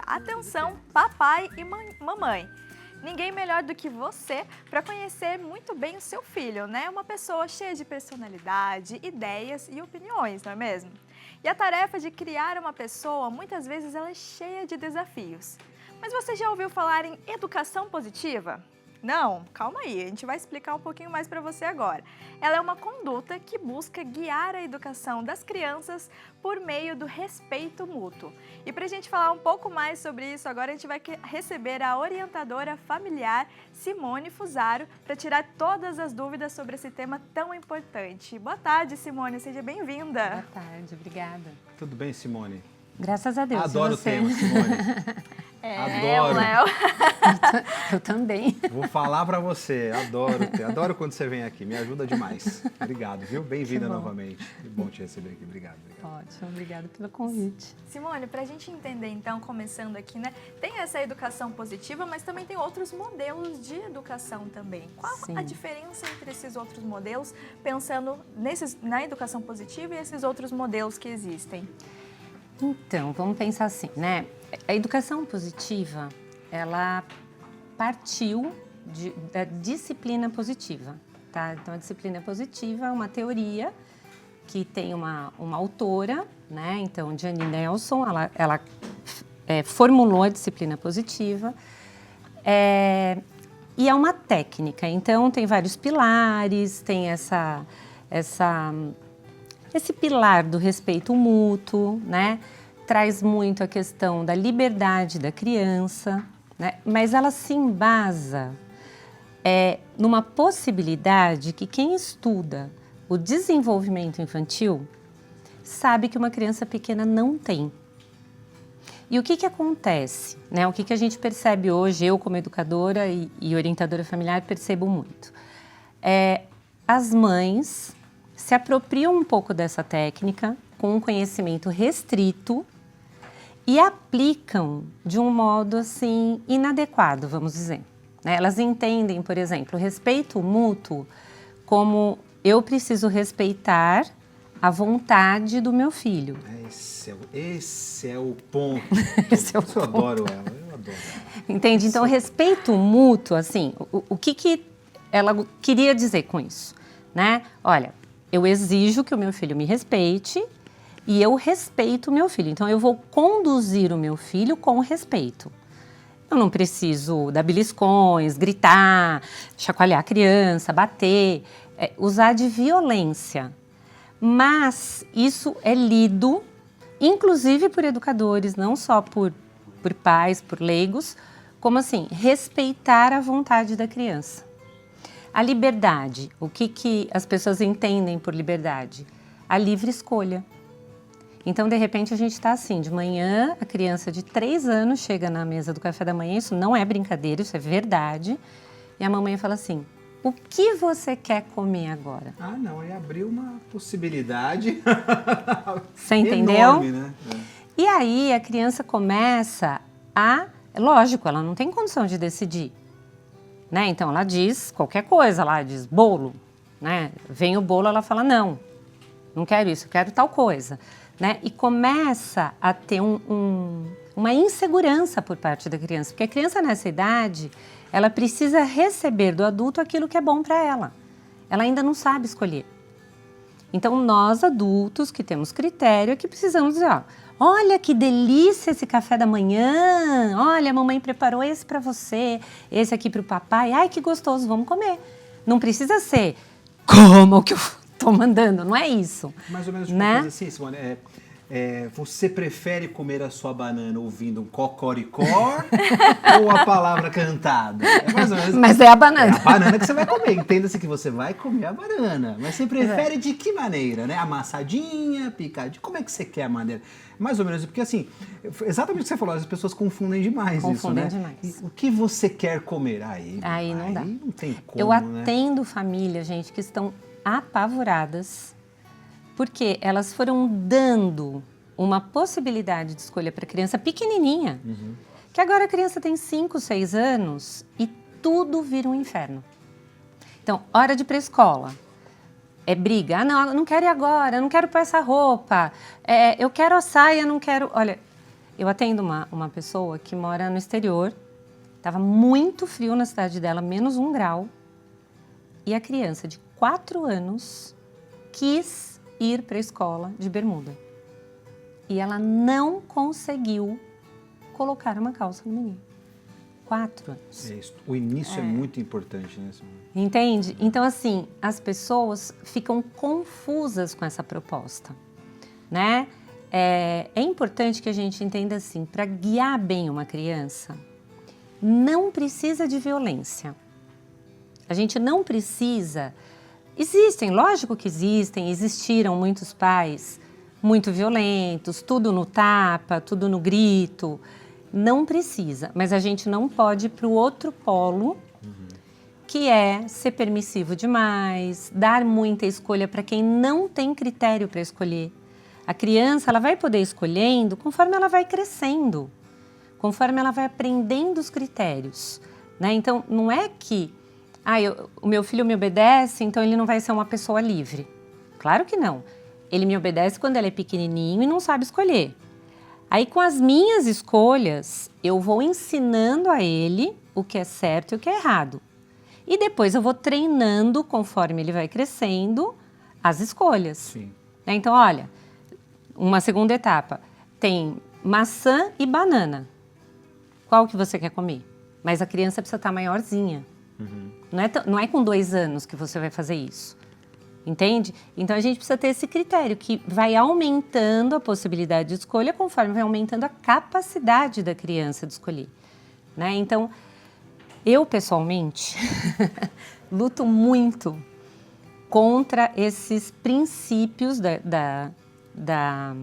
Atenção, papai e mamãe! Ninguém melhor do que você para conhecer muito bem o seu filho, né? Uma pessoa cheia de personalidade, ideias e opiniões, não é mesmo? E a tarefa de criar uma pessoa, muitas vezes ela é cheia de desafios. Mas você já ouviu falar em educação positiva? Não, calma aí, a gente vai explicar um pouquinho mais para você agora. Ela é uma conduta que busca guiar a educação das crianças por meio do respeito mútuo. E para a gente falar um pouco mais sobre isso, agora a gente vai receber a orientadora familiar Simone Fusaro para tirar todas as dúvidas sobre esse tema tão importante. Boa tarde, Simone, seja bem-vinda. Boa tarde, obrigada. Tudo bem, Simone? Graças a Deus. Adoro o tema, Simone. Adoro. Léo. Eu também. Vou falar pra você, adoro quando você vem aqui, me ajuda demais. Obrigado, viu? Bem-vinda novamente. Que bom te receber aqui, obrigado. Ótimo, obrigada pelo convite. Simone, pra gente entender então, começando aqui, né? Tem essa educação positiva, mas também tem outros modelos de educação também. Qual a diferença entre esses outros modelos, pensando na educação positiva e esses outros modelos que existem? Então, vamos pensar assim, né? A educação positiva, ela partiu da disciplina positiva, tá? Então, a disciplina positiva é uma teoria que tem uma autora, né? Então, Jane Nelson, ela formulou a disciplina positiva e é uma técnica. Então, tem vários pilares, tem esse pilar do respeito mútuo, né? Traz muito a questão da liberdade da criança, né? Mas ela se embasa numa possibilidade que quem estuda o desenvolvimento infantil sabe que uma criança pequena não tem. E o que acontece, né? O que a gente percebe hoje, eu como educadora e orientadora familiar percebo muito. As mães se apropriam um pouco dessa técnica com um conhecimento restrito e aplicam de um modo assim inadequado, vamos dizer. Elas entendem, por exemplo, o respeito mútuo como eu preciso respeitar a vontade do meu filho. Esse é o ponto. Eu adoro ela, eu adoro ela. Entende? Então, respeito mútuo, assim, o que ela queria dizer com isso, né? Olha, eu exijo que o meu filho me respeite e eu respeito o meu filho. Então, eu vou conduzir o meu filho com respeito. Eu não preciso dar beliscões, gritar, chacoalhar a criança, bater, usar de violência. Mas isso é lido, inclusive por educadores, não só por pais, por leigos, como assim, respeitar a vontade da criança. A liberdade, o que as pessoas entendem por liberdade? A livre escolha. Então, de repente, a gente está assim, de manhã, a criança de 3 anos chega na mesa do café da manhã, isso não é brincadeira, isso é verdade, e a mamãe fala assim, o que você quer comer agora? Ah, não, aí abriu uma possibilidade. Você entendeu? Enorme, né? E aí a criança começa lógico, ela não tem condição de decidir, né? Então ela diz qualquer coisa, ela diz bolo, né? Vem o bolo, ela fala não quero isso, eu quero tal coisa, né? E começa a ter uma insegurança por parte da criança, porque a criança nessa idade, ela precisa receber do adulto aquilo que é bom para ela. Ela ainda não sabe escolher. Então, nós adultos que temos critério é que precisamos dizer, ó, olha que delícia esse café da manhã, olha, a mamãe preparou esse para você, esse aqui para o papai, ai que gostoso, vamos comer. Não precisa ser como que eu tô mandando, não é isso. Mais ou menos uma coisa assim, Simone, você prefere comer a sua banana ouvindo um cocoricó ou a palavra cantada? É mais ou menos. Mas é a banana. É a banana que você vai comer. Entenda-se que você vai comer a banana. Mas você prefere de que maneira, né? Amassadinha, picadinha? Como é que você quer a maneira? Mais ou menos, porque assim, exatamente o que você falou, as pessoas confundem demais isso, né? Confundem demais. O que você quer comer? Aí não dá. Não tem como, Eu atendo famílias, gente, que estão apavoradas porque elas foram dando uma possibilidade de escolha para a criança pequenininha, que agora a criança tem 5, 6 anos e tudo vira um inferno. Então, hora de ir para a escola, é briga. Ah, não, eu não quero ir agora, eu não quero pôr essa roupa, eu quero a saia, não quero... Olha, eu atendo uma pessoa que mora no exterior, estava muito frio na cidade dela, -1 grau, e a criança de 4 anos quis ir para a escola de bermuda. E ela não conseguiu colocar uma calça no menino. 4 anos. É isso. O início é muito importante, né, Simone? Entende? Então, assim, as pessoas ficam confusas com essa proposta, né? É importante que a gente entenda assim, para guiar bem uma criança, não precisa de violência. A gente não precisa... Existem, lógico que existiram muitos pais muito violentos, tudo no tapa, tudo no grito. Não precisa, mas a gente não pode ir para o outro polo, que é ser permissivo demais, dar muita escolha para quem não tem critério para escolher. A criança, ela vai poder escolhendo conforme ela vai crescendo, conforme ela vai aprendendo os critérios, né? Então, não é que o meu filho me obedece, então ele não vai ser uma pessoa livre. Claro que não. Ele me obedece quando ele é pequenininho e não sabe escolher. Aí, com as minhas escolhas, eu vou ensinando a ele o que é certo e o que é errado. E depois eu vou treinando, conforme ele vai crescendo, as escolhas. Sim. Então, olha, uma segunda etapa. Tem maçã e banana. Qual que você quer comer? Mas a criança precisa estar maiorzinha. Não é com 2 anos que você vai fazer isso. Entende? Então, a gente precisa ter esse critério que vai aumentando a possibilidade de escolha conforme vai aumentando a capacidade da criança de escolher, né? Então, eu, pessoalmente, luto muito contra esses princípios da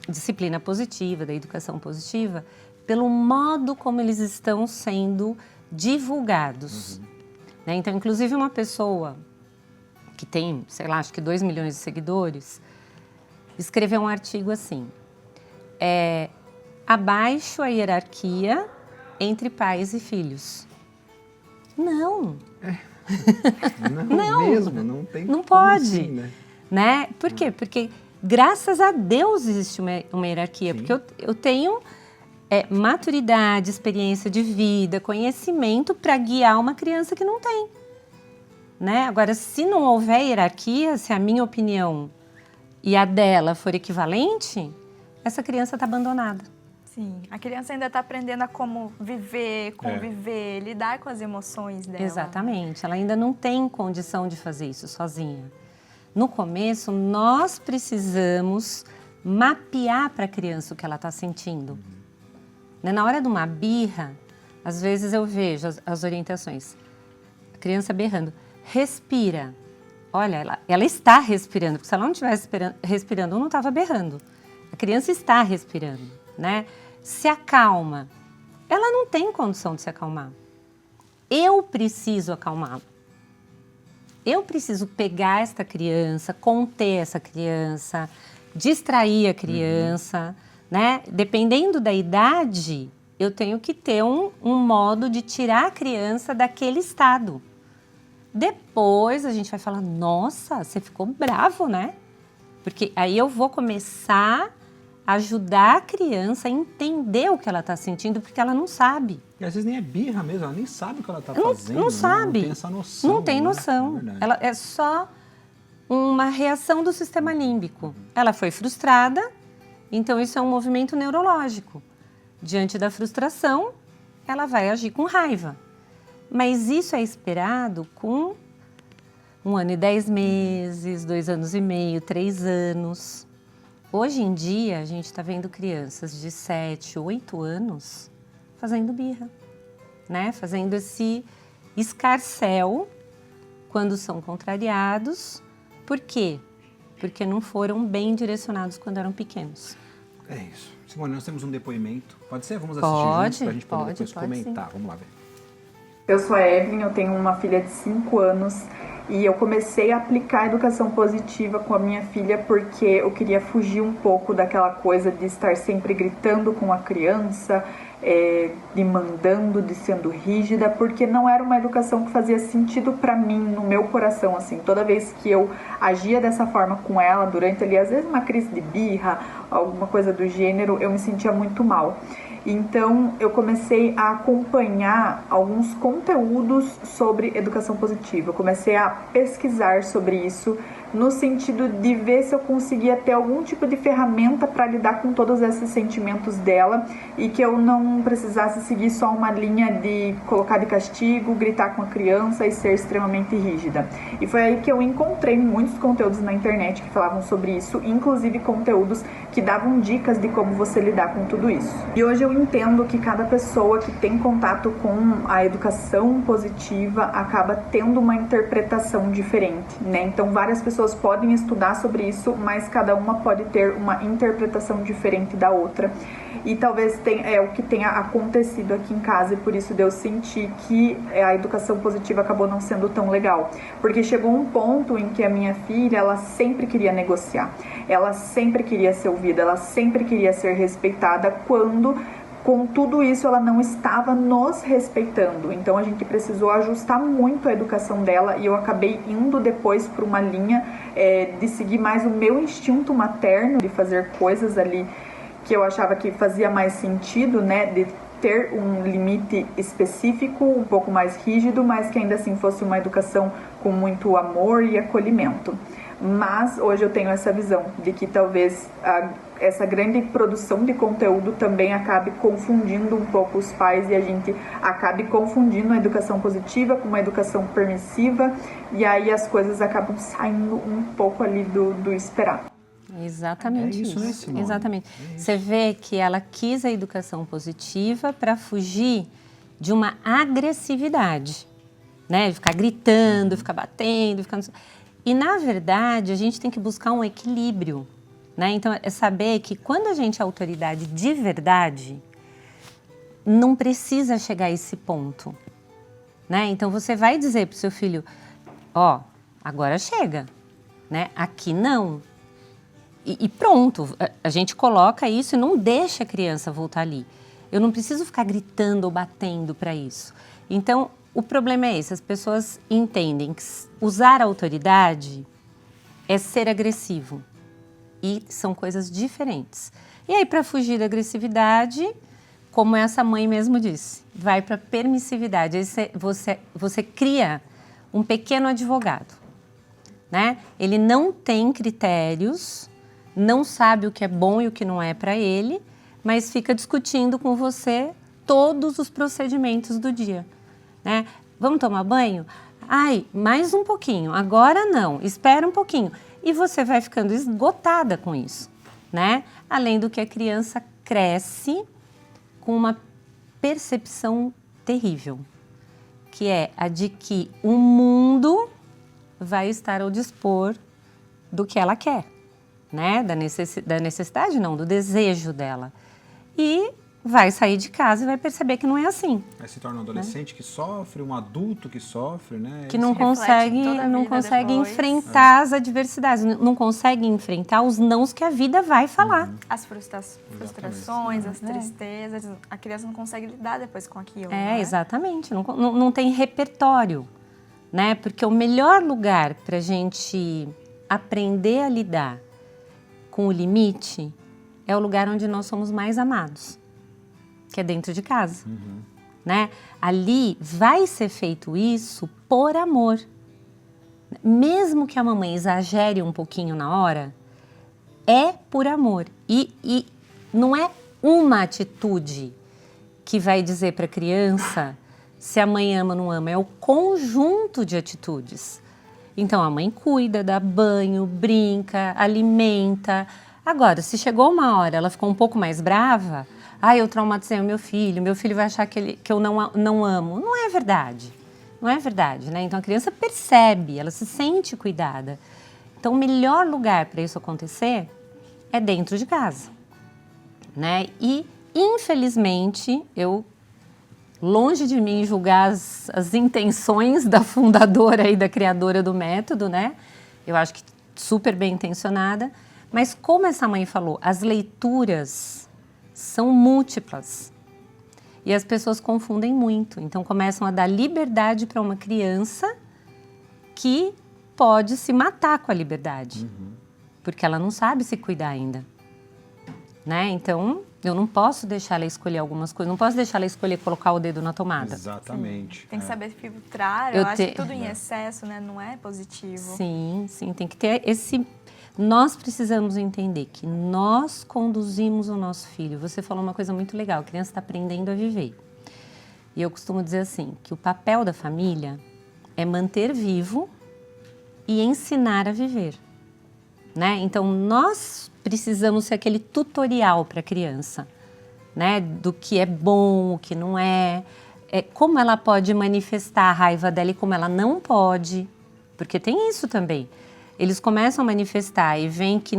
disciplina positiva, da educação positiva, pelo modo como eles estão sendo divulgados. Né? Então, inclusive, uma pessoa que tem, sei lá, acho que 2 milhões de seguidores, escreveu um artigo assim, abaixo a hierarquia entre pais e filhos. Não. Não mesmo, não tem não como pode, assim, né? Por quê? Porque graças a Deus existe uma hierarquia, Sim. porque eu tenho maturidade, experiência de vida, conhecimento para guiar uma criança que não tem. Né? Agora, se não houver hierarquia, se a minha opinião e a dela for equivalente, essa criança está abandonada. Sim, a criança ainda está aprendendo a como viver, conviver, lidar com as emoções dela. Exatamente, ela ainda não tem condição de fazer isso sozinha. No começo, nós precisamos mapear para a criança o que ela está sentindo. Né? Na hora de uma birra, às vezes eu vejo as orientações. A criança berrando. Respira. Olha, ela está respirando, porque se ela não estivesse respirando, eu não estava berrando. A criança está respirando, né? Se acalma. Ela não tem condição de se acalmar. Eu preciso acalmá-la. Eu preciso pegar esta criança, conter essa criança, distrair a criança, né? Dependendo da idade, eu tenho que ter um modo de tirar a criança daquele estado. Depois a gente vai falar, nossa, você ficou bravo, né? Porque aí eu vou começar a ajudar a criança a entender o que ela está sentindo, porque ela não sabe. E às vezes nem é birra mesmo, ela nem sabe o que ela está fazendo. Não sabe. Não tem essa noção. Não tem noção. É verdade. Ela é só uma reação do sistema límbico. Ela foi frustrada, então isso é um movimento neurológico. Diante da frustração, ela vai agir com raiva. Mas isso é esperado com 1 ano e 10 meses, 2 anos e meio, 3 anos. Hoje em dia, a gente está vendo crianças de 7, 8 anos fazendo birra, né? Fazendo esse escarcéu quando são contrariados. Por quê? Porque não foram bem direcionados quando eram pequenos. É isso. Simone, nós temos um depoimento. Pode ser? Vamos assistir juntos para a gente poder depois pode comentar. sim. Vamos lá ver. Eu sou a Evelyn, eu tenho uma filha de 5 anos e eu comecei a aplicar a educação positiva com a minha filha porque eu queria fugir um pouco daquela coisa de estar sempre gritando com a criança, demandando, de sendo rígida, porque não era uma educação que fazia sentido para mim, no meu coração, assim. Toda vez que eu agia dessa forma com ela, durante ali, às vezes uma crise de birra, alguma coisa do gênero, eu me sentia muito mal. Então, eu comecei a acompanhar alguns conteúdos sobre educação positiva. Eu comecei a pesquisar sobre isso, no sentido de ver se eu conseguia ter algum tipo de ferramenta para lidar com todos esses sentimentos dela e que eu não precisasse seguir só uma linha de colocar de castigo, gritar com a criança e ser extremamente rígida. E foi aí que eu encontrei muitos conteúdos na internet que falavam sobre isso, inclusive conteúdos que davam dicas de como você lidar com tudo isso. E hoje eu entendo que cada pessoa que tem contato com a educação positiva acaba tendo uma interpretação diferente, né? Então várias pessoas podem estudar sobre isso, mas cada uma pode ter uma interpretação diferente da outra. E talvez o que tenha acontecido aqui em casa, e por isso eu senti que a educação positiva acabou não sendo tão legal. Porque chegou um ponto em que a minha filha, ela sempre queria negociar, ela sempre queria ser ouvida, ela sempre queria ser respeitada, quando com tudo isso ela não estava nos respeitando. Então a gente precisou ajustar muito a educação dela, e eu acabei indo depois para uma linha de seguir mais o meu instinto materno, de fazer coisas ali que eu achava que fazia mais sentido, né, de ter um limite específico, um pouco mais rígido, mas que ainda assim fosse uma educação com muito amor e acolhimento. Mas hoje eu tenho essa visão de que talvez essa grande produção de conteúdo também acabe confundindo um pouco os pais, e a gente acabe confundindo a educação positiva com uma educação permissiva, e aí as coisas acabam saindo um pouco ali do esperado. Exatamente É isso, né, Simone? Exatamente. É isso. Você vê que ela quis a educação positiva para fugir de uma agressividade, né? De ficar gritando, ficar batendo, ficar... E, na verdade, a gente tem que buscar um equilíbrio, né? Então, é saber que quando a gente é autoridade de verdade, não precisa chegar a esse ponto, né? Então, você vai dizer para o seu filho, ó, agora chega, né? Aqui não. E pronto, a gente coloca isso e não deixa a criança voltar ali. Eu não preciso ficar gritando ou batendo para isso. Então, o problema é esse, as pessoas entendem que usar a autoridade é ser agressivo. E são coisas diferentes. E aí, para fugir da agressividade, como essa mãe mesmo disse, vai para permissividade. Aí você cria um pequeno advogado, né? Ele não tem critérios, não sabe o que é bom e o que não é para ele, mas fica discutindo com você todos os procedimentos do dia, né? Vamos tomar banho? Ai, mais um pouquinho, agora não, espera um pouquinho. E você vai ficando esgotada com isso, né? Além do que a criança cresce com uma percepção terrível, que é a de que o mundo vai estar ao dispor do que ela quer, né? Da necessidade, não, do desejo dela. E vai sair de casa e vai perceber que não é assim. Aí se torna um adolescente que sofre, um adulto que sofre, né? Que não reflete consegue, toda a não vida consegue depois. enfrentar as adversidades, não consegue enfrentar os nãos que a vida vai falar. As frustrações, as tristezas, a criança não consegue lidar depois com aquilo. É, né? exatamente, não tem repertório, né? Porque o melhor lugar para a gente aprender a lidar com o limite é o lugar onde nós somos mais amados, que é dentro de casa, né? Ali vai ser feito isso por amor. Mesmo que a mamãe exagere um pouquinho na hora, é por amor. E não é uma atitude que vai dizer para a criança se a mãe ama ou não ama, é o conjunto de atitudes. Então, a mãe cuida, dá banho, brinca, alimenta. Agora, se chegou uma hora, ela ficou um pouco mais brava, eu traumatizei o meu filho vai achar que eu não amo. Não é verdade, não é verdade, né? Então, a criança percebe, ela se sente cuidada. Então, o melhor lugar para isso acontecer é dentro de casa, né? E, infelizmente, longe de mim julgar as intenções da fundadora e da criadora do método, né? Eu acho que super bem intencionada, mas como essa mãe falou, as leituras são múltiplas. E as pessoas confundem muito. Então, começam a dar liberdade para uma criança que pode se matar com a liberdade. Porque ela não sabe se cuidar ainda. Né? Então, eu não posso deixar ela escolher algumas coisas. Não posso deixar ela escolher colocar o dedo na tomada. Exatamente. Tem que saber filtrar. Eu Eu acho te- que tudo em excesso, né, não é positivo. Sim, sim. Tem que ter esse... Nós precisamos entender que nós conduzimos o nosso filho. Você falou uma coisa muito legal. A criança está aprendendo a viver. E eu costumo dizer assim, que o papel da família é manter vivo e ensinar a viver. Né? Então, nós precisamos ser aquele tutorial para a criança, né? Do que é bom, o que não é, como ela pode manifestar a raiva dela e como ela não pode, porque tem isso também. Eles começam a manifestar e veem que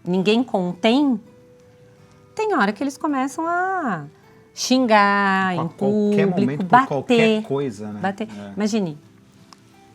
ninguém contém, tem hora que eles começam a xingar em Qualquer público, momento, por bater. qualquer coisa, né? Bater. É. Imagine,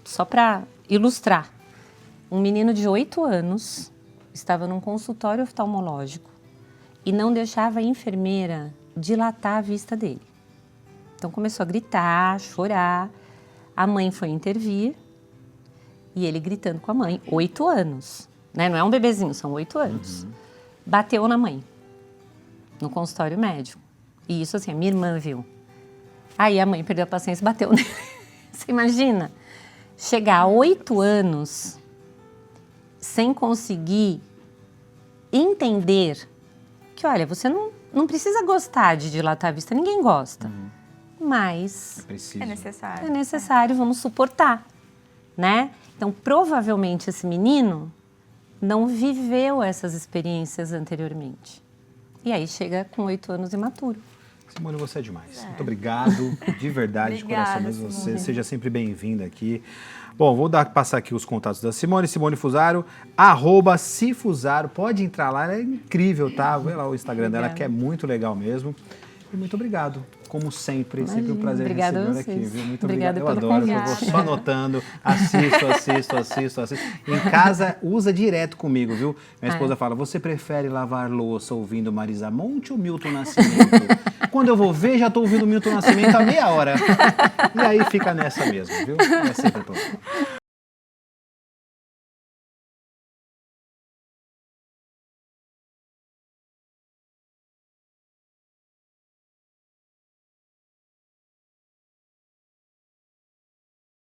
só para ilustrar, um menino de 8 anos estava num consultório oftalmológico e não deixava a enfermeira dilatar a vista dele. Então começou a gritar, chorar. A mãe foi intervir e ele gritando com a mãe, 8 anos. Né? Não é um bebezinho, são 8 anos. Bateu na mãe, no consultório médico. E isso assim, a minha irmã viu. Aí a mãe perdeu a paciência e bateu nele. Você imagina? Chegar a 8 anos sem conseguir entender que, olha, você não precisa gostar de dilatar a vista, ninguém gosta. Mas Preciso. É necessário. é necessário, vamos suportar, né? Então, provavelmente esse menino não viveu essas experiências anteriormente. E aí chega com 8 anos imaturo. Simone, você é demais. Muito obrigado, de verdade, de coração Obrigada, mesmo. Você Simone. seja sempre bem-vinda aqui. Bom, vou passar aqui os contatos da Simone Fusaro, @Cifusaro. Pode entrar lá, ela é incrível, tá? Vê lá o Instagram dela, que é muito legal mesmo. E muito obrigado, como sempre. Sempre um prazer Obrigada a recebê-la aqui, vocês. viu? Muito Obrigada obrigado. Eu pelo adoro, eu vou convite. só anotando, assisto. Em casa, usa direto comigo, viu? Minha esposa fala, você prefere lavar louça ouvindo Marisa Monte ou Milton Nascimento? Quando eu vou ver, já estou ouvindo Milton Nascimento há meia hora. E aí fica nessa mesmo, viu? É sempre bom.